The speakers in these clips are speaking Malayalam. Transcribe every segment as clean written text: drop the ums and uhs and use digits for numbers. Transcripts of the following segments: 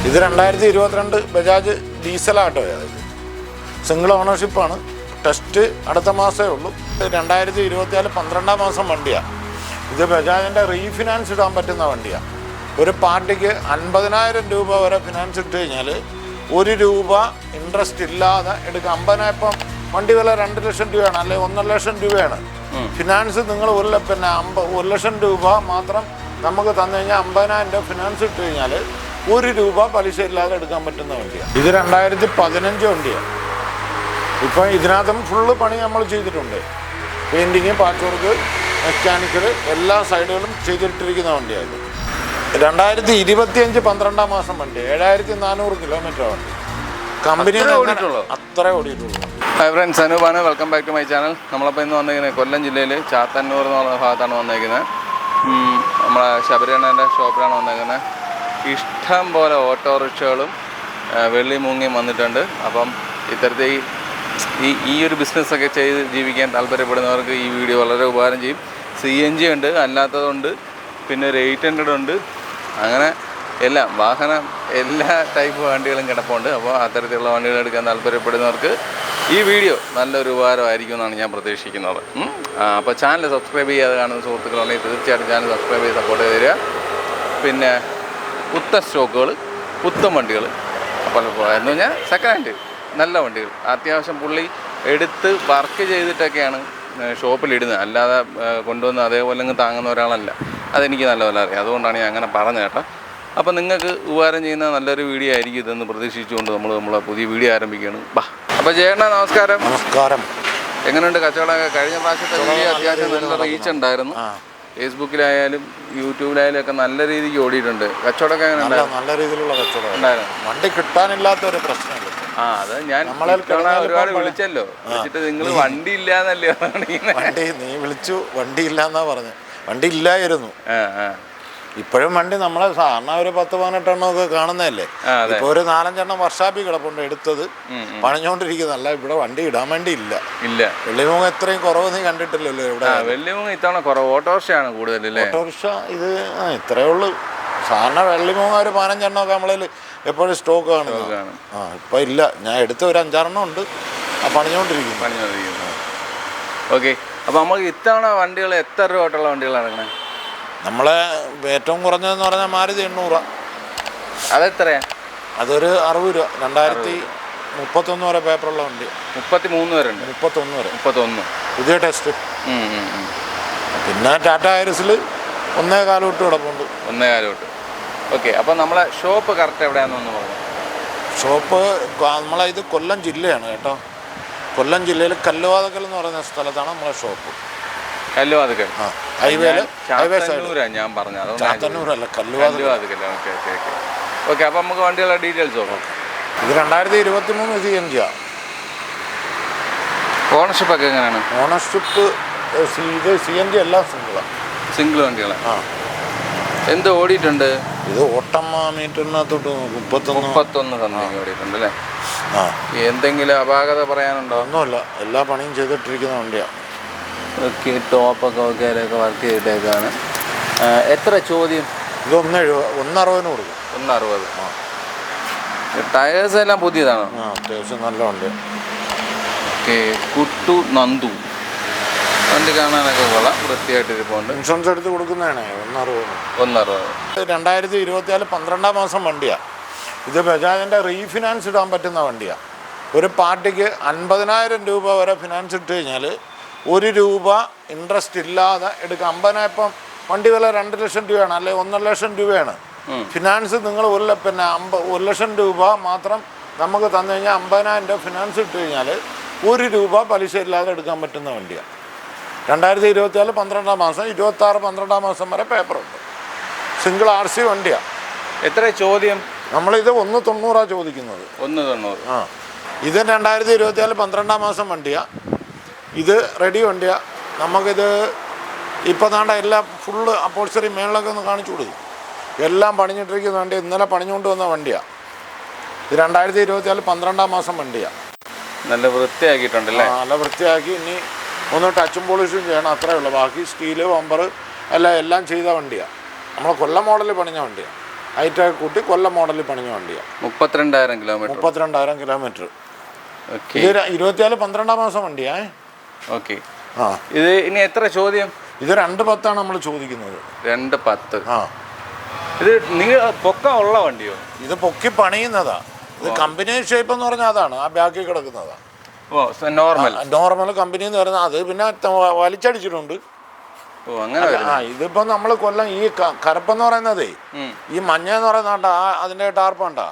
ഇത് 2022 ബജാജ് ഡീസലാട്ടോ. ഇത് സിംഗിൾ ഓണർഷിപ്പാണ്. ടെസ്റ്റ് അടുത്ത മാസമേ ഉള്ളൂ. 2024 12-ാം മാസം വണ്ടിയാണ്. ഇത് ബജാജിൻ്റെ റീഫിനാൻസ് ഇടാൻ പറ്റുന്ന വണ്ടിയാണ്. ഒരു പാർട്ടിക്ക് 50,000 രൂപ വരെ ഫിനാൻസ് ഇട്ട് കഴിഞ്ഞാൽ 1 രൂപ ഇൻട്രസ്റ്റ് ഇല്ലാതെ എടുക്കാം. 50,000 ഇപ്പം വണ്ടി വില 2 ലക്ഷം രൂപയാണ്, അല്ലെങ്കിൽ 1.5 ലക്ഷം രൂപയാണ്. ഫിനാൻസ് നിങ്ങൾ 1 ലക്ഷം രൂപ മാത്രം നമുക്ക് തന്നു കഴിഞ്ഞാൽ 50,000 രൂപ ഫിനാൻസ് ഇട്ട് കഴിഞ്ഞാൽ 1 രൂപ പലിശ ഇല്ലാതെ എടുക്കാൻ പറ്റുന്ന വണ്ടിയാണ്. ഇത് 2015 വണ്ടിയാണ്. ഇപ്പം ഇതിനകത്തും ഫുള്ള് പണി നമ്മൾ ചെയ്തിട്ടുണ്ട്. പെയിൻറ്റിങ്, പാച്ച് വർക്ക്, മെക്കാനിക്കൽ എല്ലാ സൈഡുകളും ചെയ്തിട്ടിരിക്കുന്ന വണ്ടിയാണ്. 2025 12-ാം മാസം വണ്ടി, 7400 കിലോമീറ്റർ വണ്ടി. കമ്പനി അത്ര ഓടിയിട്ടുള്ളൂ. ഹായ് ഫ്രണ്ട്സ്, അനൂപാണ്. Welcome back to my channel. നമ്മളപ്പോൾ ഇന്ന് വന്നിരിക്കുന്നത് കൊല്ലം ജില്ലയിൽ ചാത്തന്നൂർ എന്ന് പറഞ്ഞ ഭാഗത്താണ് വന്നിരിക്കുന്നത്. നമ്മളെ ശബരിയണ്ണൻ്റെ ഷോപ്പിലാണ് വന്നിരിക്കുന്നത്. ഇഷ്ടം പോലെ ഓട്ടോറിക്ഷകളും വെള്ളി മൂങ്ങിയും വന്നിട്ടുണ്ട്. അപ്പം ഇത്തരത്തിൽ ഈ ഒരു ബിസിനസ്സൊക്കെ ചെയ്ത് ജീവിക്കാൻ താല്പര്യപ്പെടുന്നവർക്ക് ഈ വീഡിയോ വളരെ ഉപകാരം ചെയ്യും. CNG ഉണ്ട്, അല്ലാത്തതുണ്ട്, പിന്നെ ഒരു 800 ഉണ്ട്. അങ്ങനെ എല്ലാം എല്ലാ ടൈപ്പ് വണ്ടികളും കിടപ്പുണ്ട്. അപ്പോൾ അത്തരത്തിലുള്ള വണ്ടികൾ എടുക്കാൻ താല്പര്യപ്പെടുന്നവർക്ക് ഈ വീഡിയോ നല്ലൊരു ഉപകാരമായിരിക്കും എന്നാണ് ഞാൻ പ്രതീക്ഷിക്കുന്നത്. അപ്പോൾ ചാനൽ സബ്സ്ക്രൈബ് ചെയ്യാതെ കാണുന്ന സുഹൃത്തുക്കളുണ്ടെങ്കിൽ തീർച്ചയായിട്ടും ചാനൽ സബ്സ്ക്രൈബ് ചെയ്ത് സപ്പോർട്ട് ചെയ്ത് തരിക. പിന്നെ പുത്തൻ സ്റ്റോക്കുകൾ, പുത്തൻ വണ്ടികൾ, അപ്പോൾ എന്ന് പറഞ്ഞാൽ സെക്കൻഡ് ഹാൻഡ് നല്ല വണ്ടികൾ അത്യാവശ്യം പുള്ളി എടുത്ത് വർക്ക് ചെയ്തിട്ടൊക്കെയാണ് ഷോപ്പിലിടുന്നത്. അല്ലാതെ കൊണ്ടുവന്ന് അതേപോലെ അങ്ങ് താങ്ങുന്ന ഒരാളല്ല. അതെനിക്ക് നല്ലപോലെ അറിയാം. അതുകൊണ്ടാണ് ഞാൻ അങ്ങനെ പറഞ്ഞത് കേട്ടോ. അപ്പോൾ നിങ്ങൾക്ക് ഉപകാരം ചെയ്യുന്ന നല്ലൊരു വീഡിയോ ആയിരിക്കും ഇതെന്ന് പ്രതീക്ഷിച്ചുകൊണ്ട് നമ്മളെ പുതിയ വീഡിയോ ആരംഭിക്കുകയാണ്. അപ്പോൾ ചേട്ടനാ നമസ്കാരം. നമസ്കാരം. എങ്ങനെയുണ്ട് കച്ചവടമൊക്കെ? കഴിഞ്ഞ പ്രാവശ്യത്തെ വീഡിയോ അത്യാവശ്യം നല്ല റീച്ച് ഉണ്ടായിരുന്നു. ഫേസ്ബുക്കിലായാലും യൂട്യൂബിലായാലും ഒക്കെ നല്ല രീതിക്ക് ഓടിയിട്ടുണ്ട്. കച്ചവടമൊക്കെ എങ്ങനെ നല്ല രീതിയിലുള്ള കച്ചവടം ഉണ്ടായിരുന്നു. വണ്ടി കിട്ടാനില്ലാത്ത ഒരു പ്രശ്നമില്ല. അത് ഞാൻ ഒരുപാട് വിളിച്ചല്ലോ. വിളിച്ചിട്ട് നിങ്ങൾ വണ്ടി ഇല്ലാന്നല്ലേ വണ്ടി നീ വിളിച്ചു, വണ്ടി ഇല്ലാന്നാ പറഞ്ഞു. വണ്ടി ഇല്ലായിരുന്നു. ഇപ്പോഴും വണ്ടി നമ്മളെ സാധാരണ ഒരു 10-18 എണ്ണമൊക്കെ കാണുന്നതല്ലേ. ഇപ്പൊ ഒരു 4-5 എണ്ണം വർഷാപ്പിൽ കിടപ്പുണ്ട്, എടുത്തത് പണിഞ്ഞോണ്ടിരിക്കുന്നല്ല. ഇവിടെ വണ്ടി ഇടാൻ വേണ്ടി ഇല്ല. വെള്ളിമൂങ്ങ എത്രയും കുറവ് നീ കണ്ടിട്ടില്ലല്ലോ ഇവിടെ. വെള്ളിമൂങ്ങ ഇത്തവണ കുറവ്, ഓട്ടോറിക്ഷയാണ് കൂടുതൽ. ഓട്ടോറിക്ഷ ഇത് ഇത്രയേ ഉള്ളൂ. സാധാരണ വെള്ളിമൂങ്ങ ഒരു 15 എണ്ണമൊക്കെ നമ്മളിൽ എപ്പോഴും സ്റ്റോക്ക് കാണുന്നത്. ഇപ്പൊ ഇല്ല. ഞാൻ എടുത്ത ഒരു 5-6 എണ്ണം ഉണ്ട്, പണിഞ്ഞോണ്ടിരിക്കുന്നു. ഓക്കെ. അപ്പൊ നമുക്ക് ഇത്തവണ വണ്ടികൾ എത്ര രൂപ തൊട്ടുള്ള വണ്ടികളാണ് ഇറങ്ങുന്നത്? നമ്മളെ ഏറ്റവും കുറഞ്ഞതെന്ന് പറഞ്ഞാൽ മാരുതി 800. അതെത്രയാ? അതൊരു 60 രൂപ. 2031 വരെ പേപ്പറുള്ള വണ്ടി. 33 വരെ ഉണ്ട്. 31 പുതിയ ടെസ്റ്റ്. പിന്നെ ടാറ്റ ഹൈറസിൽ 1.25 തൊട്ട് കിടപ്പുണ്ട്. 1.25 തൊട്ട്. ഓക്കെ. അപ്പം നമ്മളെ ഷോപ്പ് കറക്റ്റ് എവിടെയാണെന്ന് പറഞ്ഞു. ഷോപ്പ് നമ്മളെ ഇത് കൊല്ലം ജില്ലയാണ് കേട്ടോ. കൊല്ലം ജില്ലയിൽ കല്ലുവാതക്കൽ എന്ന് പറയുന്ന സ്ഥലത്താണ് നമ്മളെ ഷോപ്പ്. കല്ലുവാതക്കൽ ഹൈവേ ഞാൻ പറഞ്ഞത്. ചാത്തന്നൂരല്ല, കല്ലുവാതക്കൽ. ഓക്കെ. അപ്പം നമുക്ക് വണ്ടികളുടെ ഡീറ്റെയിൽസ് നോക്കാം. ഇത് 2023 CNG. ഓണർഷിപ്പ് ഒക്കെ എങ്ങനെയാണ്? ഓണർഷിപ്പ് ഇത് CNG എല്ലാം സിംഗിൾ വണ്ടികളാണ്. എന്ത് ഓടിയിട്ടുണ്ട്? ഇത് ഓട്ടം മീറ്ററിനകത്തോട്ട് 31 സമയം ഓടിയിട്ടുണ്ട് അല്ലേ? എന്തെങ്കിലും അപാകത പറയാനുണ്ടോ? ഒന്നുമില്ല, എല്ലാ പണിയും ചെയ്തിട്ടിരിക്കുന്ന വണ്ടിയാണ്. ഓക്കെ. ടോപ്പൊക്കെ ഒക്കെ വർക്ക് ചെയ്തിട്ടേക്കാണ്. എത്ര ചോദ്യം? ഇത് 1.60 കൊടുക്കും. 1.60. ടയേഴ്സ് എല്ലാം പുതിയതാണോ? അത്യാവശ്യം നല്ല വണ്ടിയാണ്. ഓക്കെ. കുട്ടു നന്ദു വണ്ടി കാണാനൊക്കെ കൊള്ളാം, വൃത്തിയായിട്ടിരിപ്പുണ്ട്. ഇൻഷുറൻസ് എടുത്ത് കൊടുക്കുന്നതാണ്. 1.60. 2024 12-ാം മാസം വണ്ടിയാണ്. ഇത് ബജാജിൻ്റെ റീഫിനാൻസ് ഇടാൻ പറ്റുന്ന വണ്ടിയാണ്. ഒരു പാർട്ടിക്ക് 50,000 രൂപ വരെ ഫിനാൻസ് ഇട്ട് കഴിഞ്ഞാൽ 1 രൂപ ഇൻട്രസ്റ്റ് ഇല്ലാതെ എടുക്കാം. 50,000 ഇപ്പം വണ്ടി വില 2 ലക്ഷം രൂപയാണ്, അല്ലെങ്കിൽ 1.5 ലക്ഷം രൂപയാണ്. ഫിനാൻസ് നിങ്ങൾ 1 ലക്ഷം രൂപ മാത്രം നമുക്ക് തന്നു കഴിഞ്ഞാൽ 50,000 രൂപ ഫിനാൻസ് ഇട്ട് കഴിഞ്ഞാൽ 1 രൂപ പലിശ ഇല്ലാതെ എടുക്കാൻ പറ്റുന്ന വണ്ടിയാണ്. 2024 12-ാം മാസം, 26 12-ാം മാസം വരെ പേപ്പറുണ്ട്. സിംഗിൾ RC വണ്ടിയാണ്. എത്ര ചോദ്യം? നമ്മളിത് 1.90 ചോദിക്കുന്നത്. 1.90. ഇത് 2024 12-ാം മാസം വണ്ടിയാണ്. ഇത് റെഡി വണ്ടിയാണ്. നമുക്കിത് ഇപ്പം നാണ്ട എല്ലാം ഫുള്ള് അപ്പോൾസറി മേളിലൊക്കെ ഒന്ന് കാണിച്ചു കൊടുക്കും. എല്ലാം പണിഞ്ഞിട്ടിരിക്കുന്ന വണ്ടി. ഇന്നലെ പണിഞ്ഞുകൊണ്ട് വന്ന വണ്ടിയാണ്. ഇത് 2024 12-ാം മാസം വണ്ടിയാണ്. നല്ല വൃത്തിയാക്കിയിട്ടുണ്ടല്ലേ? നല്ല വൃത്തിയാക്കി. ഇനി ഒന്ന് ടച്ചും പോളിഷും ചെയ്യണം, അത്രയേ ഉള്ളൂ. ബാക്കി സ്റ്റീല്, ബമ്പർ എല്ലാം ചെയ്ത വണ്ടിയാണ്. നമ്മൾ കൊല്ലം മോഡൽ പണിഞ്ഞ വണ്ടിയാണ്. ഹൈറ്റൊക്കെ കൂട്ടി കൊല്ലം മോഡലിൽ പണിഞ്ഞ വണ്ടിയാണ്. 32,000 കിലോമീറ്റർ. 32,000 കിലോമീറ്റർ. ഓക്കെ. ഇത് 24 12-ാം മാസം വണ്ടിയാ. ഓക്കെ. ആ ഇത് ഇനി എത്ര ചോദ്യം? ഇത് 2.10 നമ്മൾ ചോദിക്കുന്നത്. 2.10. ആ ഇത് നിങ്ങൾ പൊക്കം ഉള്ള വണ്ടിയോ? ഇത് പൊക്കി പണിയുന്നതാ. ഇത് കമ്പനി ഷേപ്പ് എന്ന് പറഞ്ഞാൽ അതാണ് ആ ബാക്കിൽ കിടക്കുന്നതാ. നോർമൽ കമ്പനി എന്ന് പറയുന്നത്. അത് പിന്നെ വലിച്ചടിച്ചിട്ടുണ്ട്. ഇതിപ്പോ നമ്മള് കൊല്ലം ഈ കറുപ്പെന്ന് പറയുന്നതേ, ഈ മഞ്ഞ എന്ന് പറയുന്ന അതിന്റെ ടാർപ്പ ഉണ്ടാ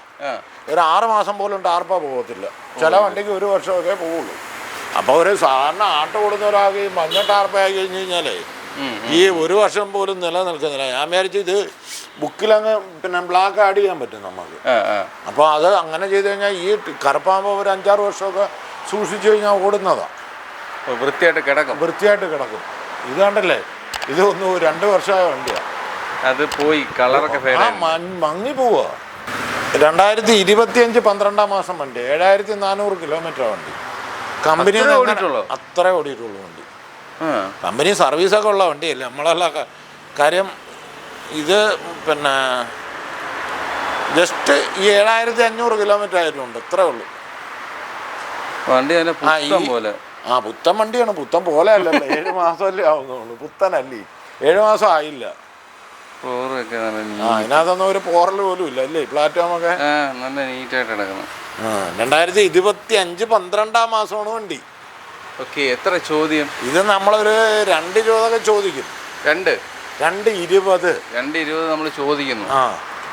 ഒരു 6 മാസം പോലും ടാർപ്പ പോകത്തില്ല. ചില വണ്ടിക്ക് 1 വർഷമൊക്കെ പോവുള്ളൂ. അപ്പൊ ഒരു സാധാരണ ആട്ടോ കൊടുക്കുന്ന ഒരാൾക്ക് ഈ മഞ്ഞ ടാർപ്പയായി കഴിഞ്ഞ് കഴിഞ്ഞാലേ ഈ 1 വർഷം പോലും നിലനിൽക്കുന്നില്ല. ഞാൻ വിചാരിച്ചു ഇത് ബുക്കിലങ്ങ് പിന്നെ ബ്ലാക്ക് ആഡ് ചെയ്യാൻ പറ്റും നമുക്ക്. അപ്പോൾ അത് അങ്ങനെ ചെയ്ത് കഴിഞ്ഞാൽ ഈ കറുപ്പാകുമ്പോൾ ഒരു 5-6 വർഷമൊക്കെ സൂക്ഷിച്ചു കഴിഞ്ഞാൽ ഓടുന്നതാണ്. വൃത്തിയായിട്ട് കിടക്കും. ഇത് കണ്ടല്ലേ, ഇത് 2 വർഷമായ വണ്ടിയാണ്. അത് പോയി കളറൊക്കെ മങ്ങി പോവുക. 2025 12-ാം മാസം വണ്ടി. 7400 കിലോമീറ്റർ വണ്ടി. കമ്പനി അത്രേ ഓടിയിട്ടുള്ളൂ വണ്ടി. കമ്പനി സർവീസൊക്കെ ഉള്ള വണ്ടിയല്ലേ നമ്മളല്ല കാര്യം. ഇത് പിന്നെ ജസ്റ്റ് ഈ 7500 കിലോമീറ്റർ ആയിട്ടുണ്ട്, ഇത്രേ ഉള്ളൂ വണ്ടി. പുത്തൻ വണ്ടിയാണ്. പുത്തൻ പോലെ അല്ലല്ലോ, 7 മാസമല്ലേ ആവുന്നുള്ളൂ. പുത്തനല്ലേ, 7 മാസം ആയില്ല. അതിനകത്തൊന്നും ഒരു പോറൽ പോലും ഇല്ല അല്ലേ, പ്ലാറ്റ്ഫോം ഒക്കെ നല്ല നീറ്റായിട്ട് കിടക്കുന്നു. 2025 12-ാം മാസമാണ് വണ്ടി. ഓക്കെ. എത്ര ചോദ്യം? ഇത് നമ്മളൊരു 2 രൂപയൊക്കെ ചോദിക്കും. 2.20 നമ്മൾ ചോദിക്കുന്നു.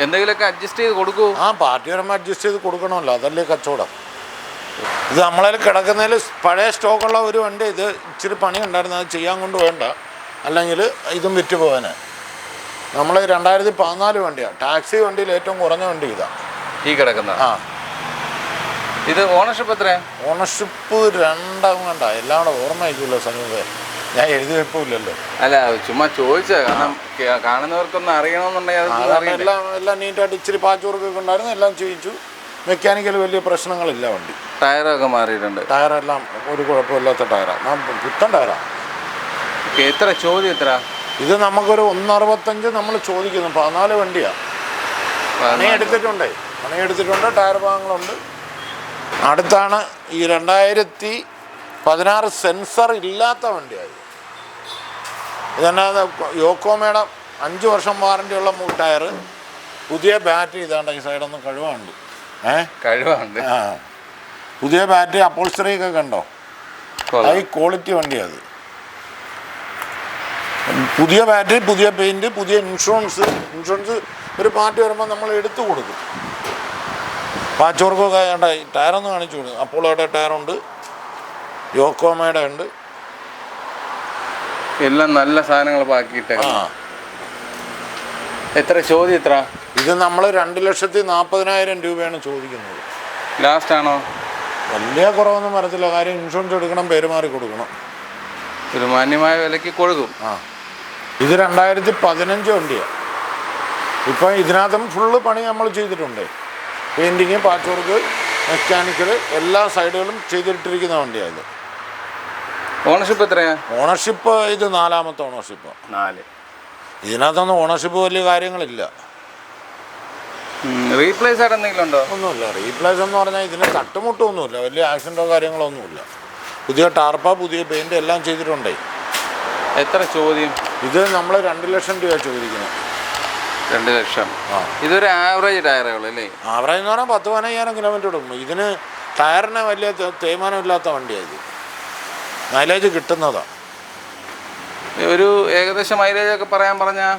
എന്തെങ്കിലുമൊക്കെ അഡ്ജസ്റ്റ് ചെയ്ത് കൊടുക്കൂ. പാർട്ടി വരുമ്പോൾ അഡ്ജസ്റ്റ് ചെയ്ത് കൊടുക്കണമല്ലോ, അതല്ലേ കച്ചവടം. ഇത് നമ്മളതിൽ കിടക്കുന്നതിൽ പഴയ സ്റ്റോക്കുള്ള ഒരു വണ്ടി. ഇത് ഇച്ചിരി പണി ഉണ്ടായിരുന്നു, അത് ചെയ്യാൻ കൊണ്ട് വേണ്ട, അല്ലെങ്കിൽ ഇതും വിറ്റ് പോകാൻ. നമ്മൾ 2014 വണ്ടിയാണ്. ടാക്സി വണ്ടിയിൽ ഏറ്റവും കുറഞ്ഞ വണ്ടി ഇതാണ് ഈ കിടക്കുന്ന. ഇത് ഓണർഷിപ്പ് എത്രയാ? ഓണർഷിപ്പ് 2 കണ്ട. എല്ലാം കൂടെ ഓർമ്മയില്ലല്ലോ സമീപേ, ഞാൻ എഴുതി വെപ്പില്ലല്ലോ. അല്ല ചുമ്മാ ചോദിച്ചത്, കാരണം കാണുന്നവർക്കൊന്നും അറിയണമെന്നുണ്ടെങ്കിൽ എല്ലാം നീറ്റായിട്ട് ഇച്ചിരി പാച്ച് വർക്കൊക്കെ ഉണ്ടായിരുന്നു, എല്ലാം ചെയ്യിച്ചു. മെക്കാനിക്കൽ വലിയ പ്രശ്നങ്ങളില്ല വണ്ടി. ടയറൊക്കെ മാറിയിട്ടുണ്ട്. ടയറെല്ലാം ഒരു കുഴപ്പമില്ലാത്ത ടയറാണ്, പുത്തൻ ടയറാണ്. എത്ര ചോദ്യം? എത്ര? ഇത് നമുക്കൊരു 1.65 നമ്മൾ ചോദിക്കുന്നു. 14 വണ്ടിയാണ്. പണിയെടുത്തിട്ടുണ്ട്, ടയർ ഭാഗങ്ങളുണ്ട്. അടുത്താണ് ഈ 2016 സെൻസർ ഇല്ലാത്ത വണ്ടിയായത്. ഇതെന്നാ യോക്കോമയുടെ 5 വർഷം വാറണ്ടിയുള്ള ടയർ, പുതിയ ബാറ്ററി. ഇതാണ്ട് ഈ സൈഡൊന്നും കഴിവുണ്ട്. പുതിയ ബാറ്ററി, അപ്പോൾസ്റ്ററി ഒക്കെ കണ്ടോ, ഹൈ ക്വാളിറ്റി വണ്ടിയാണ്. പുതിയ ബാറ്ററി, പുതിയ പെയിൻറ്റ്, പുതിയ ഇൻഷുറൻസ് ഒരു പാർട്ടി വരുമ്പോൾ നമ്മൾ എടുത്തു കൊടുക്കും. പാച്ച് വർക്കൊക്കെ ഉണ്ടായി. ടയറൊന്ന് കാണിച്ചു കൊടുക്കും. അപ്പോളോയുടെ ടയറുണ്ട്, യോക്കോമയുടെ ഉണ്ട്, എല്ലാം നല്ല സാധനങ്ങൾ ബാക്കിയിട്ട്. എത്ര ചോദ്യം? എത്ര? ഇത് നമ്മൾ 2,40,000 രൂപയാണ് ചോദിക്കുന്നത്. ലാസ്റ്റ് ആണോ? വലിയ കുറവൊന്നും വരത്തില്ല, കാര്യം ഇൻഷുറൻസ് എടുക്കണം, പെരുമാറി കൊടുക്കണം, ഒരു മാന്യമായ വിലയ്ക്ക് കൊടുക്കും. ഇത് 2015 വണ്ടിയാണ്. ഇപ്പം ഇതിനകത്തും ഫുള്ള് പണി നമ്മൾ ചെയ്തിട്ടുണ്ട്. പെയിൻറ്റിങ്, പാച്ച് വർക്ക്, മെക്കാനിക്കൽ എല്ലാ സൈഡുകളും ചെയ്തിട്ടിരിക്കുന്ന വണ്ടിയാണ്. ഓണർഷിപ്പ് എത്രയാ? ഓണർഷിപ്പ് ഇത് 4ാമത്തെ ഓണർഷിപ്പ്. 4. ഇതിനകത്തൊന്നും ഓണർഷിപ്പ് വലിയ കാര്യങ്ങളില്ല. റീപ്ലേസ് ആയിട്ട് എന്തെങ്കിലും ഉണ്ടോ? ഒന്നുമില്ല. റീപ്ലേസ് എന്ന് പറഞ്ഞാൽ ഇതിന് തട്ടുമുട്ടൊന്നുമില്ല, വലിയ ആക്സിഡൻറ്റോ കാര്യങ്ങളോ ഒന്നുമില്ല. പുതിയ ടാർപ്പ, പുതിയ പെയിൻറ്റ് എല്ലാം ചെയ്തിട്ടുണ്ടേ. എത്ര ചോദ്യം? ഇത് നമ്മൾ 2 ലക്ഷം രൂപ ചോദിക്കുന്നത്. 2 ലക്ഷം. ഇതൊരു ആവറേജ് ടയറേ ഉള്ളൂ അല്ലേ? ആവറേജ് എന്ന് പറഞ്ഞാൽ 10-15,000 കിലോമീറ്റർ ഇടും. ഇതിന് ടയറിന് വലിയ തേയ്മാനമില്ലാത്ത വണ്ടിയാണ്. ഇത് മൈലേജ് കിട്ടുന്നതാണ്. ഒരു ഏകദേശം മൈലേജ് ഒക്കെ പറഞ്ഞാൽ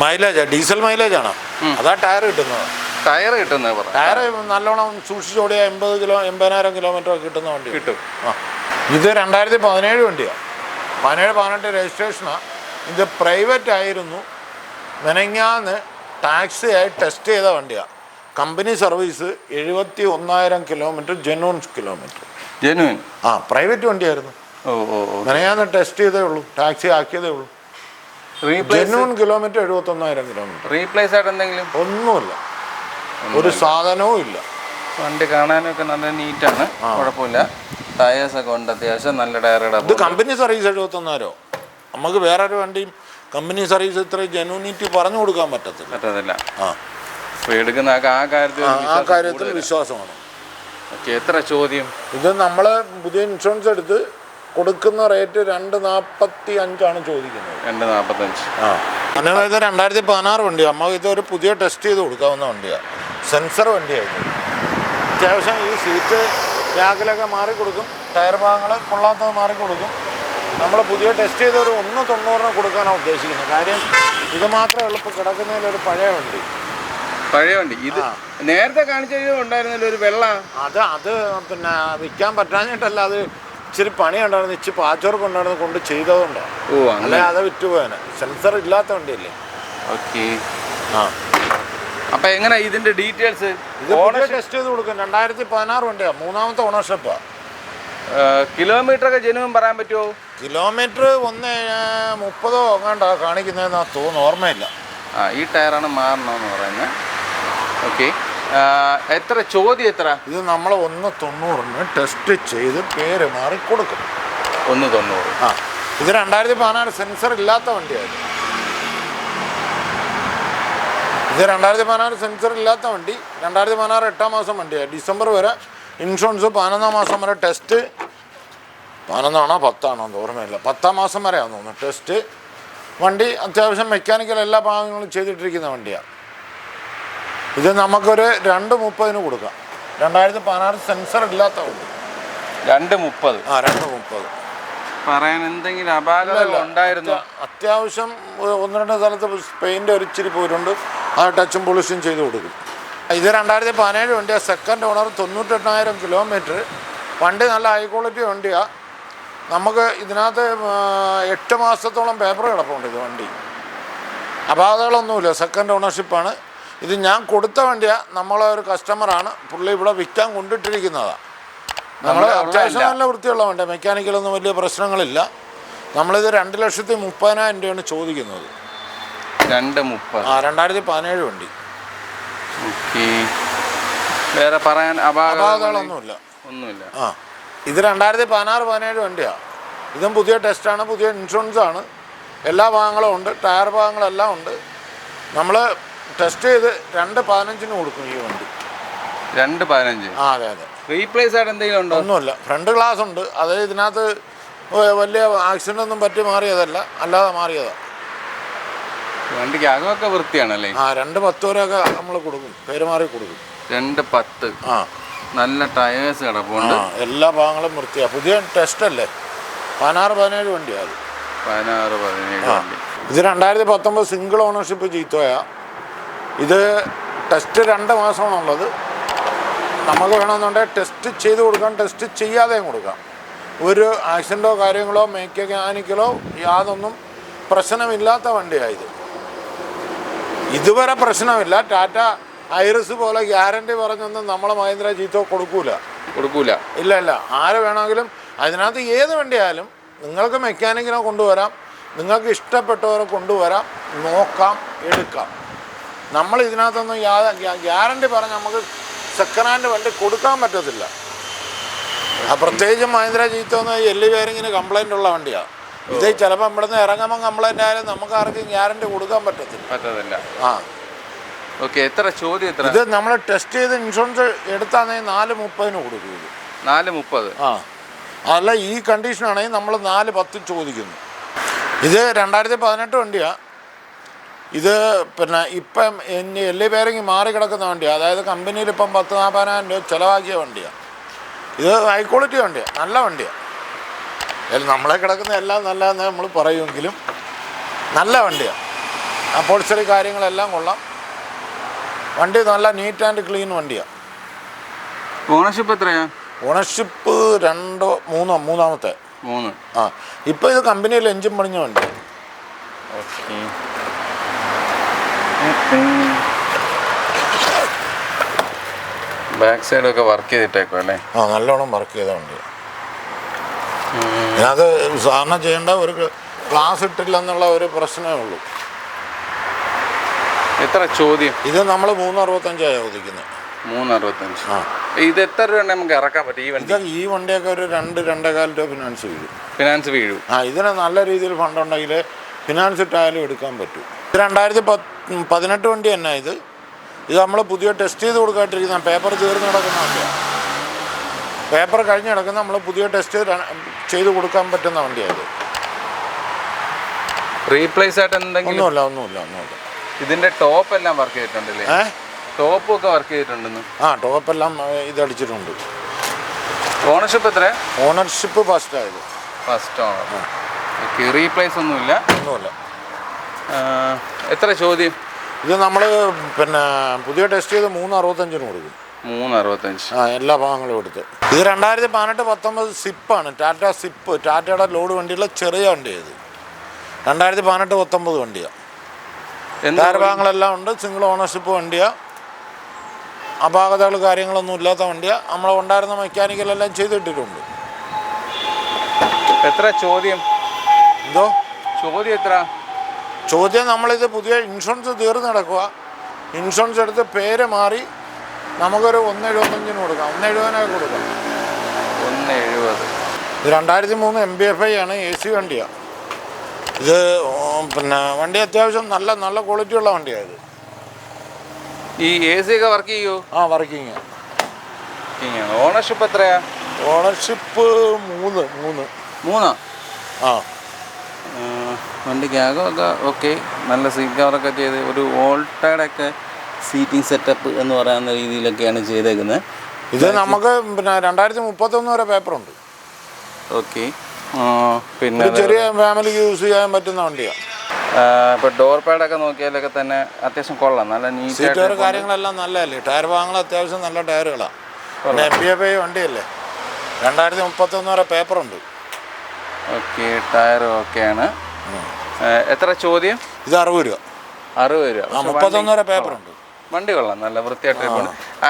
മൈലേജാണ്, ഡീസൽ മൈലേജാണ്. അതാ ടയർ കിട്ടുന്നത്. ടയർ നല്ലോണം സൂക്ഷിച്ചോടിയ 80,000 കിലോമീറ്റർ ഒക്കെ കിട്ടുന്ന വണ്ടി കിട്ടും. ഇത് 2017 വണ്ടിയാണ്. 17-18 രജിസ്ട്രേഷനാണ്. ഇത് പ്രൈവറ്റ് ആയിരുന്നു. മെനങ്ങാന്ന് ടാക്സി ആയി ടെസ്റ്റ് ചെയ്ത വണ്ടിയാണ്. Company service 71,000 kilometre, genuine kilometre. Private വണ്ടിയായിരുന്നു. മെനങ്ങാന്ന് ടെസ്റ്റ് ചെയ്തേ ഉള്ളൂ, ടാക്സി ആക്കിയതേ ഉള്ളൂ. Genuine kilometre 71,000 kilometre. റീപ്ലേസ് ആയിട്ട് എന്തെങ്കിലും? ഒന്നുമില്ല, ഒരു സാധനവും ഇല്ല. വണ്ടി കാണാനൊക്കെ നല്ല നീറ്റാണ്, കുഴപ്പമില്ല. ടയേഴ്സൊക്കെ ഉണ്ട് അത്യാവശ്യം, നല്ല ടയറുടെ. ഇത് കമ്പനി സർവീസ് 71,000. നമുക്ക് വേറൊരു വണ്ടിയും കമ്പനി സർവീസ് ഇത്ര ജെന്യൂനിറ്റി പറഞ്ഞു കൊടുക്കാൻ പറ്റത്തില്ല. ആ അപ്പോൾ എടുക്കുന്ന ആ കാര്യത്തിൽ വിശ്വാസമാണ്. ഓക്കെ, എത്ര ചോദ്യം? ഇത് നമ്മൾ പുതിയ ഇൻഷുറൻസ് എടുത്ത് കൊടുക്കുന്ന റേറ്റ് 2.45 ചോദിക്കുന്നത്. 2.45. ആ അതായത് 2016 വണ്ടിയാണ്. നമുക്ക് ഇതൊരു പുതിയ ടെസ്റ്റ് ചെയ്ത് കൊടുക്കാവുന്ന വണ്ടിയാണ്. സെൻസർ വണ്ടിയായിരുന്നു. അത്യാവശ്യം ഈ സീറ്റ് രാഗിലൊക്കെ മാറിക്കൊടുക്കും, ടയർ ഭാഗങ്ങൾ കൊള്ളാത്തത് മാറിക്കൊടുക്കും. നമ്മൾ പുതിയ ടെസ്റ്റ് ചെയ്ത് ഒരു 1.90 കൊടുക്കാനാണ് ഉദ്ദേശിക്കുന്നത്. കാര്യം ഇത് മാത്രമേ ഉള്ളൂ ഇപ്പോൾ കിടക്കുന്നതിലൊരു പഴയ വണ്ടി. ഇത് നേരത്തെ കാണിച്ച ഉണ്ടായിരുന്നല്ലോ ഒരു വെള്ള. അത് പിന്നെ വിൽക്കാൻ പറ്റാഞ്ഞിട്ടല്ല, അത് ഇച്ചിരി പണി ഉണ്ടായിരുന്നു, ഇച്ചിരി പാച്ചോർക്ക് ഉണ്ടായിരുന്നു, കൊണ്ട് ചെയ്തതുകൊണ്ടാണ്. അല്ലെ അത് വിറ്റുപോയനെ. സെൻസർ ഇല്ലാത്ത വണ്ടിയല്ലേ. ഓക്കെ. ആ അപ്പം എങ്ങനെ ഇതിൻ്റെ ഡീറ്റെയിൽസ്? ഇത് ടെസ്റ്റ് ചെയ്ത് കൊടുക്കും. 2016 വണ്ടിയാണ്, 3ാമത്തെ ഓണർഷിപ്പാണ്. കിലോമീറ്റർ ഒക്കെ ജനുവൻ പറയാൻ പറ്റുമോ? കിലോമീറ്റർ 1.30 എങ്ങാണ്ടാ കാണിക്കുന്നതെന്നാ തോന്നുന്നു, ഓർമ്മയില്ല. ഈ ടയറാണ് മാറണമെന്ന് പറയുന്നത്. ഓക്കെ, എത്ര ചോദ്യം? എത്ര? ഇത് നമ്മൾ 1.90 ടെസ്റ്റ് ചെയ്ത് പേര് മാറി കൊടുക്കും. 1.90. ആ ഇത് 2016 സെൻസർ ഇല്ലാത്ത വണ്ടിയായിരുന്നു. ഇത് 2016 സെൻസർ ഇല്ലാത്ത വണ്ടി. 2016 8ാം മാസം വണ്ടിയാണ്. ഡിസംബർ വരെ ഇൻഷുറൻസ്, 11ാം മാസം വരെ ടെസ്റ്റ്. 11ആണോ 10ആണോ ഓർമ്മയില്ല, 10ാം മാസം വരെയാണെന്ന് തോന്നുന്നു ടെസ്റ്റ്. വണ്ടി അത്യാവശ്യം മെക്കാനിക്കൽ എല്ലാ ഭാഗങ്ങളും ചെയ്തിട്ടിരിക്കുന്ന വണ്ടിയാണ്. ഇത് നമുക്കൊരു 2.30 കൊടുക്കാം. 2016 സെൻസർ ഇല്ലാത്ത വണ്ടി. 2.30. ആ 2.30. പറയാൻ എന്തെങ്കിലും അപാകതകൾ ഉണ്ടായിരുന്നു? അത്യാവശ്യം 1-2 സ്ഥലത്ത് പെയിൻ്റ് ഒരു ഇച്ചിരി പോയിട്ടുണ്ട്. ആ ടച്ചും പോളിഷും ചെയ്ത് കൊടുക്കും. ഇത് 2017 വണ്ടിയാണ്. Second owner, 98,000 kilometre. വണ്ടി നല്ല ഹൈ ക്വാളിറ്റി വണ്ടിയാണ്. നമുക്ക് ഇതിനകത്ത് 8 മാസത്തോളം പേപ്പർ കിടപ്പുണ്ട്. ഇത് വണ്ടി അപാകതകളൊന്നുമില്ല, സെക്കൻഡ് ഓണർഷിപ്പാണ്. ഇത് ഞാൻ കൊടുത്ത വണ്ടിയാണ്. നമ്മളെ ഒരു കസ്റ്റമറാണ്, പുള്ളി ഇവിടെ വിൽക്കാൻ കൊണ്ടിട്ടിരിക്കുന്നതാണ്. നമ്മൾ അത്യാവശ്യം നല്ല വൃത്തിയുള്ള വണ്ടി, മെക്കാനിക്കലൊന്നും വലിയ പ്രശ്നങ്ങളില്ല. നമ്മളിത് 2,30,000 രൂപയാണ് ചോദിക്കുന്നത്. 2.30. ആ 2017 വണ്ടി. വേറെ പറയാൻ അപാകതകളൊന്നുമില്ല. ആ ഇത് 2016-17 വണ്ടിയാണ്. ഇതും പുതിയ ടെസ്റ്റാണ്, പുതിയ ഇൻഷുറൻസാണ്. എല്ലാ ഭാഗങ്ങളും ഉണ്ട്, ടയർ ഭാഗങ്ങളെല്ലാം ഉണ്ട്. നമ്മൾ ടെസ്റ്റ് ചെയ്ത് 2.15 കൊടുക്കും ഈ വണ്ടി. 2.15? ആ അതെ അതെ. റീപ്ലേസ് ആയിട്ട് എന്തെങ്കിലും ഉണ്ടോ? ഒന്നുമില്ല. ഫ്രണ്ട് ഗ്ലാസ് ഉണ്ട്. അത് ഇതിനകത്ത് വലിയ ആക്സിഡൻ്റ് ഒന്നും പറ്റി മാറിയതല്ല, അല്ലാതെ മാറിയതാണ്. വണ്ടിക്ക് അകമൊക്കെ വൃത്തിയാണല്ലേ? ആ 2.10 വരെയൊക്കെ നമ്മൾ കൊടുക്കും, പെരുമാറി കൊടുക്കും. 2.10. ആ നല്ല ടയേഴ്സ് കിടപ്പുണ്ട്. എല്ലാ ഭാഗങ്ങളും വൃത്തിയാണ്. പുതിയ ടെസ്റ്റ് അല്ലേ, 16-17 വണ്ടിയാണ്. 16-17 വണ്ടി. ഇത് 2019 സിംഗിൾ ഓണർഷിപ്പ് ജീത്തോയാ. ഇത് ടെസ്റ്റ് 2 മാസമാണുള്ളത്. നമുക്ക് വേണമെന്നുണ്ടെങ്കിൽ ടെസ്റ്റ് ചെയ്ത് കൊടുക്കാം, ടെസ്റ്റ് ചെയ്യാതെയും കൊടുക്കാം. ഒരു ആക്സിഡൻറ്റോ കാര്യങ്ങളോ മെക്കാനിക്കലോ യാതൊന്നും പ്രശ്നമില്ലാത്ത വണ്ടിയായത്. ഇതുവരെ പ്രശ്നമില്ല. ടാറ്റ ഐറിസ് പോലെ ഗ്യാരണ്ടി പറഞ്ഞൊന്നും നമ്മളെ മഹീന്ദ്ര ജീത്തോ കൊടുക്കൂല. ഇല്ല. ആര് വേണമെങ്കിലും അതിനകത്ത് ഏത് വണ്ടിയായാലും നിങ്ങൾക്ക് മെക്കാനിക്കിനെ കൊണ്ടുവരാം, നിങ്ങൾക്ക് ഇഷ്ടപ്പെട്ടവരെ കൊണ്ടുവരാം, നോക്കാം, എടുക്കാം. നമ്മൾ ഇതിനകത്തൊന്നും ഗ്യാരണ്ടി പറഞ്ഞ് നമുക്ക് സെക്കൻഡ് ഹാൻഡ് വണ്ടി കൊടുക്കാൻ പറ്റത്തില്ല. പ്രത്യേകിച്ചും മഹീന്ദ്ര ജീത്തോ എന്ന് എല്ലി ബെയറിങ്ങിന് കംപ്ലൈൻ്റ് ഉള്ള വണ്ടിയാണ്. ഇത് ചിലപ്പോൾ ഇവിടുന്ന് ഇറങ്ങുമ്പോൾ കംപ്ലൈൻ്റ് ആയാലും നമുക്ക് ആർക്കും ഗ്യാരണ്ടി കൊടുക്കാൻ പറ്റത്തില്ല. ആ ഓക്കെ, എത്ര ചോദ്യം? എത്ര? ഇത് നമ്മൾ ടെസ്റ്റ് ചെയ്ത് ഇൻഷുറൻസ് എടുത്താണെങ്കിൽ 4.30 കൊടുക്കും. ഇത് 4.30. ആ അതല്ല, ഈ കണ്ടീഷനാണെങ്കിൽ നമ്മൾ 4.10 ചോദിക്കുന്നു. ഇത് 2018 വണ്ടിയാണ്. ഇത് പിന്നെ ഇപ്പം എല്ലി ബെയറിങ് മാറി കിടക്കുന്ന വണ്ടിയാണ്. അതായത് കമ്പനിയിൽ ഇപ്പം 10-40,000 രൂപ ചിലവാക്കിയ വണ്ടിയാണ്. ഇത് ഹൈ ക്വാളിറ്റി വണ്ടിയാണ്, നല്ല വണ്ടിയാണ്. നമ്മളെ കിടക്കുന്ന എല്ലാം നല്ലതെന്ന് നമ്മൾ പറയുമെങ്കിലും നല്ല വണ്ടിയാണ്. അപ്പോൾസറി കാര്യങ്ങളെല്ലാം കൊള്ളാം. വണ്ടി നല്ല നീറ്റ് ആൻഡ് ക്ലീൻ വണ്ടിയാണ്. ഓണർഷിപ്പ് എത്രയാ? ഓണർഷിപ്പ് 2-3. ആ ഇപ്പോൾ ഇത് കമ്പനിയിൽ എഞ്ചിൻ പണിഞ്ഞ വണ്ടി. ബാക്ക് സൈഡൊക്കെ വർക്ക് ചെയ്തിട്ടേക്കും അല്ലേ? ആ നല്ലോണം വർക്ക് ചെയ്ത വണ്ടി. അത് സാധാരണ ചെയ്യേണ്ട ഒരു ക്ലാസ് ഇട്ടില്ല എന്നുള്ള ഒരു പ്രശ്നമേ ഉള്ളൂ. എത്ര ചോദ്യം? ഇത് നമ്മൾ 3.65 ചോദിക്കുന്നത്. 3.65. ആ ഇത് എത്ര രൂപ നമുക്ക് ഇറക്കാൻ പറ്റും ഈ വണ്ടി? ഈ വണ്ടിയൊക്കെ ഒരു 2-2.25 രൂപ ഫിനാൻസ് വീഴും. ആ ഇതിന് നല്ല രീതിയിൽ ഫണ്ട് ഉണ്ടെങ്കിൽ ഫിനാൻസ് ഇട്ടായാലും എടുക്കാൻ പറ്റും. ഇത് 2018 വണ്ടി തന്നെ. ഇത് നമ്മൾ പുതിയ ടെസ്റ്റ് ചെയ്ത് കൊടുക്കാണ്ടിരിക്കുന്ന പേപ്പർ തീർന്ന് കിടക്കുന്നതൊക്കെയാണ്. പേപ്പർ കഴിഞ്ഞ് കിടക്കുന്ന നമ്മൾ പുതിയ ടെസ്റ്റ് ചെയ്ത് കൊടുക്കാൻ പറ്റുന്ന വണ്ടിയാണ്. റീപ്ലേസ് ആയിട്ട് എന്തെങ്കിലും? ഒന്നുമില്ല. ഇതിന്റെ ടോപ്പ് എല്ലാം വർക്ക് ചെയ്തിട്ടുണ്ടല്ലേ? ടോപ്പും ഒക്കെ വർക്ക് ചെയ്തിട്ടുണ്ടെന്ന്. ടോപ്പെല്ലാം ഇതടിച്ചിട്ടുണ്ട്. ഓണർഷിപ്പ് എത്ര? ഓണർഷിപ്പ് ഫസ്റ്റ് ആയത്. First owner. റീപ്ലേസ് ഒന്നുമില്ല. എത്ര ചോദ്യം? ഇത് നമ്മൾ പുതിയ ടെസ്റ്റ് ചെയ്ത് 365 കൊടുക്കും. 365. എല്ലാ ഭാഗങ്ങളും എടുത്ത്. ഇത് 2018-19 സിപ്പാണ്. ടാറ്റ സിപ്പ്. ടാറ്റയുടെ ലോഡ് വണ്ടിയുള്ള ചെറിയ വണ്ടിയാണ്. 2018-19 വണ്ടിയാണ്. ടയർ ഭാഗങ്ങളെല്ലാം ഉണ്ട്. സിംഗിൾ ഓണർഷിപ്പ് വണ്ടിയാണ്. അപാകതകൾ കാര്യങ്ങളൊന്നും ഇല്ലാത്ത വണ്ടിയാണ്. നമ്മൾ ഉണ്ടായിരുന്ന മെക്കാനിക്കലെല്ലാം ചെയ്തിട്ടിട്ടുണ്ട്. എത്ര ചോദ്യം? എന്തോ ചോദ്യം എത്ര? ചോദ്യം നമ്മളിത് പുതിയ ഇൻഷുറൻസ് തീർന്ന് നടക്കുക. ഇൻഷുറൻസ് എടുത്ത് പേര് മാറി നമുക്കൊരു 175 കൊടുക്കാം. 170 കൊടുക്കാം. 170. ഇത് 2003 MBFI ആണ്. AC വണ്ടിയാണ്. ഇത് വണ്ടി അത്യാവശ്യം നല്ല ക്വാളിറ്റി ഉള്ള വണ്ടിയാണ്. ഇത് ഈ AC ഒക്കെ വർക്ക് ചെയ്യൂ? വർക്കിംഗ്. ഓണർഷിപ്പ് എത്രയാ? ഓണർഷിപ്പ് 3. വണ്ടിക്കകമൊക്കെ ഓക്കെ. നല്ല സീറ്റ് കവറൊക്കെ ചെയ്ത് ഒരു ഓൾട്ടോയുടെ സീറ്റിംഗ് സെറ്റപ്പ് എന്ന് പറയുന്ന രീതിയിലൊക്കെയാണ് ചെയ്തേക്കുന്നത്. ഇത് നമുക്ക് 2031 വരെ പേപ്പറുണ്ട്. ഓക്കെ. പിന്നെ ചെറിയ ഫാമിലിക്ക് യൂസ് ചെയ്യാൻ പറ്റുന്ന വണ്ടിയാണ്. ഇപ്പോൾ ഡോർ പാഡൊക്കെ നോക്കിയാലൊക്കെ തന്നെ അത്യാവശ്യം കൊള്ളാം. നല്ല നീറ്റ് കാര്യങ്ങളെല്ലാം നല്ലതല്ലേ. ടയർ ഭാഗങ്ങൾ അത്യാവശ്യം നല്ല ടയറുകളാണ്. MBFI വണ്ടിയല്ലേ. 2031 വരെ പേപ്പറുണ്ട്. ഓക്കെ. ടയർ ഓക്കെയാണ്. എത്ര ചോദ്യം? ഇത് 60 രൂപ. 60 രൂപ. 31 വരെ പേപ്പറുണ്ട്. വണ്ടി കൊള്ളാം. നല്ല വൃത്തിയായിട്ട്.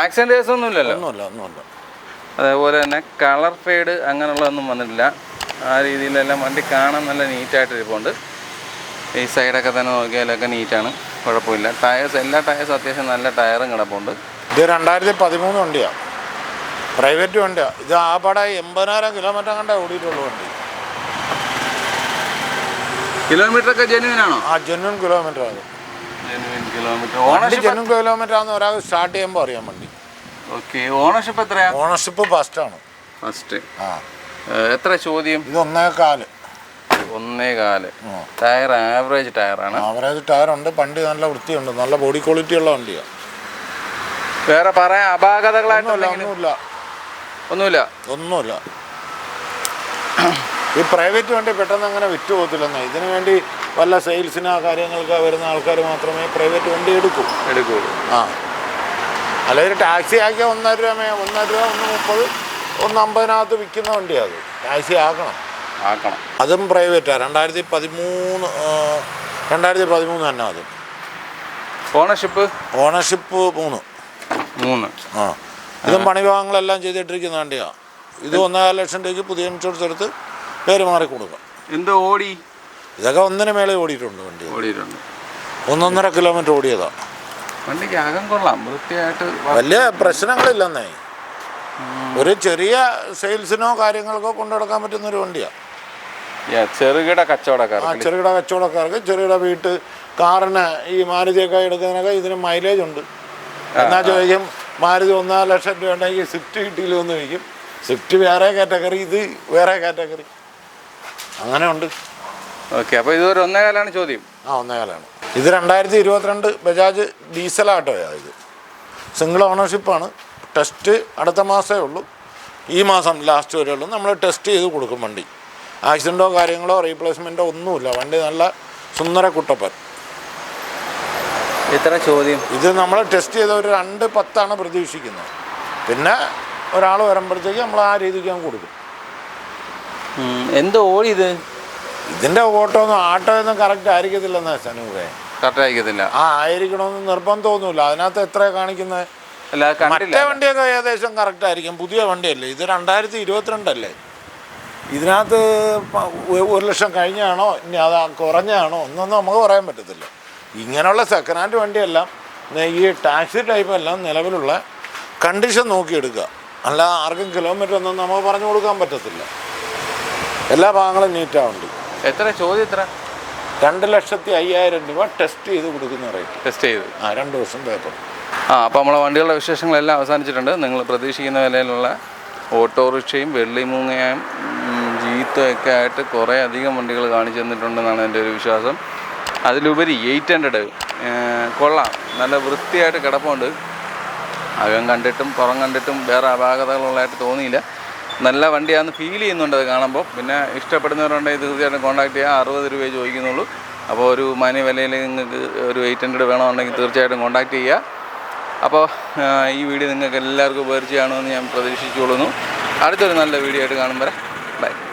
ആക്സിഡന്റ് കേസ് ഒന്നും ഇല്ലല്ലോ? ഒന്നുമില്ല. അതേപോലെ തന്നെ കളർ ഫെയ്ഡ് അങ്ങനെയുള്ളതൊന്നും വന്നിട്ടില്ല. ആ രീതിയിലെല്ലാം വണ്ടി കാണാൻ നല്ല നീറ്റായിട്ട് ഇരിപ്പുണ്ട്. ഈ സൈഡൊക്കെ തന്നെ നോക്കിയാലൊക്കെ നീറ്റാണ്. കുഴപ്പമില്ല. എല്ലാ ടയേഴ്സും അത്യാവശ്യം നല്ല ടയറും കിടപ്പുണ്ട്. ഇത് 2013 വണ്ടിയാണ്. പ്രൈവറ്റ് വണ്ടിയാണ്. ഇത് ആപാടെ 80,000 കിലോമീറ്റർ കണ്ടേ ഓടിയിട്ടുള്ളൂ വണ്ടി. കിലോമീറ്റർ ഒക്കെ ജെന്യൂൻ ആണോ? ജെന്യൂൻ കിലോമീറ്റർ ആണ്. ജെന്യൂൻ കിലോമീറ്റർ ആണെന്ന് ഒരാൾ സ്റ്റാർട്ട് ചെയ്യുമ്പോൾ അറിയാം വണ്ടി. ഓക്കെ. ഓണർഷിപ്പ് എത്രയാ? Ownership first. എത്ര ചോദ്യം? ഇത് 1.25. 1.25. ടയർ ആവറേജ് ടയറാണ്. ആവറേജ് ടയറുണ്ട്. വണ്ടി നല്ല വൃത്തിയുണ്ട്. നല്ല ബോഡി ക്വാളിറ്റി ഉള്ള വണ്ടിയാണ്. വേറെ പറയാൻ അപാകതകളായിട്ടൊന്നുമില്ല. ഈ പ്രൈവറ്റ് വണ്ടി പെട്ടെന്ന് അങ്ങനെ വിറ്റ് പോകത്തില്ലെന്നേ. ഇതിനു വേണ്ടി വല്ല സെയിൽസിനോ കാര്യങ്ങൾക്കോ വരുന്ന ആൾക്കാർ മാത്രമേ പ്രൈവറ്റ് വണ്ടി എടുക്കുള്ളൂ. അല്ലെങ്കിൽ ടാക്സി ആക്കിയാൽ 1.5 രൂപ, 1.30, 1.50 വിൽക്കുന്ന വണ്ടിയാണ്. അത് ടാക്സി ആക്കണം. അതും പ്രൈവറ്റാണ്. 2013 തന്നെ. അതും ഓണർഷിപ്പ് 3. ഇതും പണിഭാഗങ്ങളെല്ലാം ചെയ്തിട്ടിരിക്കുന്ന വണ്ടിയാണ്. ഇത് 1.5 ലക്ഷം രൂപയ്ക്ക് പുതിയ ഇൻഷുറൻസ് എടുത്ത് പേര് മാറി കൊടുക്കാം. എന്തോ ഓടി? ഇതൊക്കെ 1 മേലെ ഓടിയിട്ടുണ്ട്. വണ്ടി 1.5 കിലോമീറ്റർ ഓടിയതാണ്. വണ്ടിക്ക് അകം കൊള്ളാം. വൃത്തിയായിട്ട് വലിയ പ്രശ്നങ്ങളില്ലെന്നേ. ഒരു ചെറിയ സെയിൽസിനോ കാര്യങ്ങൾക്കോ കൊണ്ടുനടക്കാൻ പറ്റുന്നൊരു വണ്ടിയാണ്. ചെറുകിട കച്ചവടക്കാർക്ക്, ചെറുകിട വീട്ട് കാറിന് ഈ മാരുതിയൊക്കെ എടുക്കുന്നതിനൊക്കെ ഇതിന് മൈലേജ് ഉണ്ട്. എന്നാൽ ചോദിക്കും മാരുതി 1.5 ലക്ഷം രൂപ ഉണ്ടെങ്കിൽ സ്വിഫ്റ്റ് കിട്ടിയില്ലോ എന്ന് ചോദിക്കും. സ്വിഫ്റ്റ് വേറെ കാറ്റഗറി, ഇത് വേറെ കാറ്റഗറി, അങ്ങനെ ഉണ്ട്. ഓക്കെ. അപ്പോൾ ഇതൊരു 1.25 ചോദ്യം. 1.25. ഇത് 2022 ബജാജ് ഡീസൽ ആട്ടോയാണ്. ഇത് സിംഗിൾ ഓണർഷിപ്പാണ്. ടെസ്റ്റ് അടുത്ത മാസമേ ഉള്ളൂ. ഈ മാസം ലാസ്റ്റ് വരെ ഉള്ളൂ. നമ്മൾ ടെസ്റ്റ് ചെയ്ത് കൊടുക്കും വണ്ടി. ആക്സിഡൻറ്റോ കാര്യങ്ങളോ റീപ്ലേസ്മെൻറ്റോ ഒന്നുമില്ല. വണ്ടി നല്ല സുന്ദര കുട്ടപ്പൻ. എത്ര ചോദ്യം? ഇത് നമ്മൾ ടെസ്റ്റ് ചെയ്ത ഒരു 2.10 പ്രതീക്ഷിക്കുന്നത്. പിന്നെ ഒരാൾ വരുമ്പോഴത്തേക്ക് നമ്മൾ ആ രീതിക്ക് കൊടുക്കും. എന്തോ ഓടി ഇതിൻ്റെ ഓട്ടോ ഒന്നും കറക്റ്റ് ആയിരിക്കത്തില്ലെന്നാ സനൂപേ. കറക്റ്റ് ആയിരിക്കത്തില്ല. ആയിരിക്കണമെന്ന് നിർബന്ധമൊന്നുമില്ല. അതിനകത്ത് എത്ര കാണിക്കുന്നത്? മറ്റേ വണ്ടിയൊക്കെ ഏകദേശം കറക്റ്റ് ആയിരിക്കും. പുതിയ വണ്ടിയല്ലേ ഇത്. 2022 അല്ലേ. ഇതിനകത്ത് 1 ലക്ഷം കഴിഞ്ഞാണോ ഇനി അത് കുറഞ്ഞാണോ ഒന്നൊന്നും നമുക്ക് പറയാൻ പറ്റത്തില്ല. ഇങ്ങനെയുള്ള സെക്കൻഡ് ഹാൻഡ് വണ്ടിയെല്ലാം ഈ ടാക്സി ടൈപ്പെല്ലാം നിലവിലുള്ള കണ്ടീഷൻ നോക്കിയെടുക്കുക. അല്ല ആർക്കും കിലോമീറ്റർ ഒന്നും നമുക്ക് പറഞ്ഞു കൊടുക്കാൻ പറ്റത്തില്ല. എല്ലാ ഭാഗങ്ങളും നീറ്റാവുണ്ട്. എത്ര ചോദ്യം? 2,05,000 രൂപ ടെസ്റ്റ് ചെയ്ത് കൊടുക്കുന്ന റേറ്റ്. ടെസ്റ്റ് ചെയ്ത് 2 ദിവസം പേപ്പർ. അപ്പോൾ നമ്മളെ വണ്ടികളുടെ വിശേഷങ്ങളെല്ലാം അവസാനിച്ചിട്ടുണ്ട്. നിങ്ങൾ പ്രതീക്ഷിക്കുന്ന വിലയിലുള്ള ഓട്ടോറിക്ഷയും വെള്ളിമൂങ്ങയും ജീത്തും ഒക്കെ ആയിട്ട് കുറേ അധികം വണ്ടികൾ കാണിച്ചു തന്നിട്ടുണ്ടെന്നാണ് എൻ്റെ ഒരു വിശ്വാസം. അതിലുപരി 800 കൊള്ളാം, നല്ല വൃത്തിയായിട്ട് കിടപ്പുണ്ട്. അകം കണ്ടിട്ടും പുറം കണ്ടിട്ടും വേറെ അപാകതകളുള്ളതായിട്ട് തോന്നിയില്ല. നല്ല വണ്ടിയാണെന്ന് ഫീൽ ചെയ്യുന്നുണ്ട് അത് കാണുമ്പോൾ. പിന്നെ ഇഷ്ടപ്പെടുന്നവരുണ്ടെങ്കിൽ തീർച്ചയായിട്ടും കോൺടാക്ട് ചെയ്യുക. 60 രൂപയെ ചോദിക്കുന്നുള്ളൂ. അപ്പോൾ ഒരു മാന്യ വിലയിൽ നിങ്ങൾക്ക് ഒരു 800 വേണമെന്നുണ്ടെങ്കിൽ തീർച്ചയായിട്ടും കോൺടാക്ട് ചെയ്യുക. അപ്പോൾ ഈ വീഡിയോ നിങ്ങൾക്ക് എല്ലാവർക്കും ഉപകരിച്ച് കാണുമെന്ന് ഞാൻ പ്രതീക്ഷിച്ചുകൊള്ളുന്നു. അടുത്തൊരു നല്ല വീഡിയോ ആയിട്ട് കാണും വരെ ബൈ.